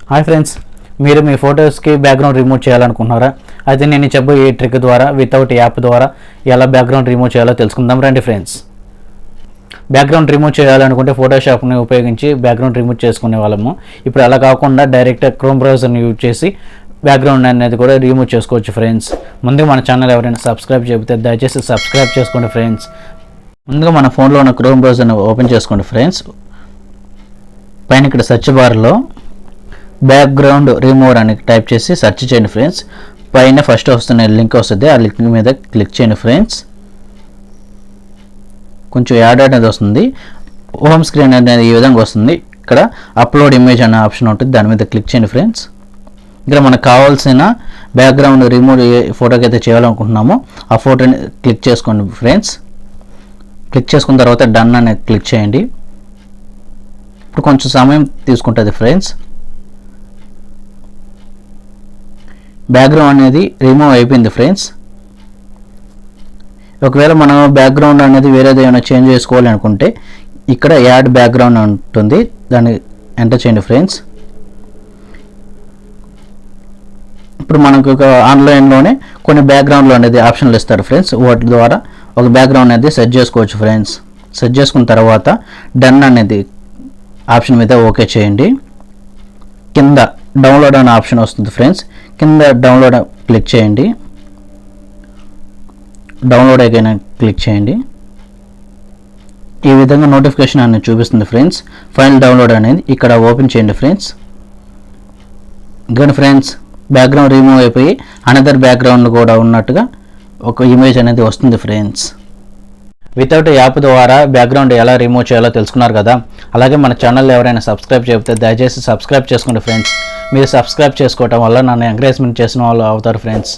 Hi friends, మీరు మీ ఫొటోస్కి background remove చేయాలనుకుంటున్నారా? అయితే నేను చెప్పే ఈ ట్రిక్ ద్వారా వితౌట్ యాప్ ద్వారా ఎలా బ్యాక్గ్రౌండ్ రిమూవ్ చేయాలో తెలుసుకుందాం రండి ఫ్రెండ్స్. బ్యాక్గ్రౌండ్ రిమూవ్ చేయాలనుకుంటే ఫోటోషాప్ని ఉపయోగించి బ్యాక్గ్రౌండ్ రిమూవ్ చేసుకునే వాళ్ళము. ఇప్పుడు అలా కాకుండా డైరెక్ట్ క్రోమ్ బ్రౌజర్ని యూజ్ చేసి బ్యాక్గ్రౌండ్ అనేది కూడా రిమూవ్ చేసుకోవచ్చు ఫ్రెండ్స్. ముందుగా మన ఛానల్ ఎవరైనా సబ్స్క్రైబ్ చేయకపోతే దయచేసి సబ్స్క్రైబ్ చేసుకోండి ఫ్రెండ్స్. ముందుగా మన ఫోన్లో ఉన్న క్రోమ్ బ్రౌజర్ని ఓపెన్ చేసుకోండి ఫ్రెండ్స్. పైన ఇక్కడ సెర్చ్ బార్లో బ్యాక్గ్రౌండ్ రిమూవర్ అని టైప్ చేసి సెర్చ్ చేయండి ఫ్రెండ్స్. పైన ఫస్ట్ వస్తున్న లింక్ వస్తుంది, ఆ లింక్ మీద క్లిక్ చేయండి ఫ్రెండ్స్. కొంచెం యాడ్ అనేది వస్తుంది, హోమ్ స్క్రీన్ అనేది ఈ విధంగా వస్తుంది. ఇక్కడ అప్లోడ్ ఇమేజ్ అనే ఆప్షన్ ఉంటుంది, దాని మీద క్లిక్ చేయండి ఫ్రెండ్స్. ఇక్కడ మనకు కావాల్సిన బ్యాక్గ్రౌండ్ రిమూవ్ ఏ ఫోటోకి అయితే చేయాలనుకుంటున్నామో ఆ ఫోటోని క్లిక్ చేసుకోండి ఫ్రెండ్స్. క్లిక్ చేసుకున్న తర్వాత డన్ అనేది క్లిక్ చేయండి. ఇప్పుడు కొంచెం సమయం తీసుకుంటుంది ఫ్రెండ్స్. బ్యాక్గ్రౌండ్ అనేది రిమూవ్ అయిపోయింది ఫ్రెండ్స్. ఒకవేళ మనం బ్యాక్గ్రౌండ్ అనేది వేరేది ఏమైనా చేంజ్ చేసుకోవాలి అనుకుంటే ఇక్కడ యాడ్ బ్యాక్గ్రౌండ్ ఉంటుంది, దాన్ని ఎంటర్ చేయండి ఫ్రెండ్స్. ఇప్పుడు మనకు ఆన్లైన్లోనే కొన్ని బ్యాక్గ్రౌండ్లో అనేది ఆప్షన్లు ఇస్తారు ఫ్రెండ్స్. వాటి ద్వారా ఒక బ్యాక్గ్రౌండ్ అనేది సెట్ చేసుకోవచ్చు ఫ్రెండ్స్. సెట్ చేసుకున్న తర్వాత డన్ అనేది ఆప్షన్ మీద ఓకే చేయండి. కింద డౌన్లోడ్ అనే ఆప్షన్ వస్తుంది ఫ్రెండ్స్. కింద డౌన్లోడ్ క్లిక్ చేయండి. డౌన్లోడ్ అయిన క్లిక్ చేయండి. ఈ విధంగా నోటిఫికేషన్ అనేది చూపిస్తుంది ఫ్రెండ్స్. ఫైల్ డౌన్లోడ్ అనేది ఇక్కడ ఓపెన్ చేయండి ఫ్రెండ్స్. ఇంకా ఫ్రెండ్స్ బ్యాక్గ్రౌండ్ రిమూవ్ అయిపోయి అనదర్ బ్యాక్గ్రౌండ్ కూడా ఉన్నట్టుగా ఒక ఇమేజ్ అనేది వస్తుంది ఫ్రెండ్స్. వితౌట్ యాప్ ద్వారా బ్యాక్గ్రౌండ్ ఎలా రిమూవ్ చేయాలో తెలుసుకున్నారు కదా. అలాగే మన ఛానల్ ఎవరైనా సబ్స్క్రైబ్ చేయకపోతే దయచేసి సబ్స్క్రైబ్ చేసుకోండి ఫ్రెండ్స్. మీరు సబ్స్క్రైబ్ చేసుకోవటం వల్ల నన్ను ఎంకరేజ్మెంట్ చేసిన వాళ్ళు అవుతారు ఫ్రెండ్స్.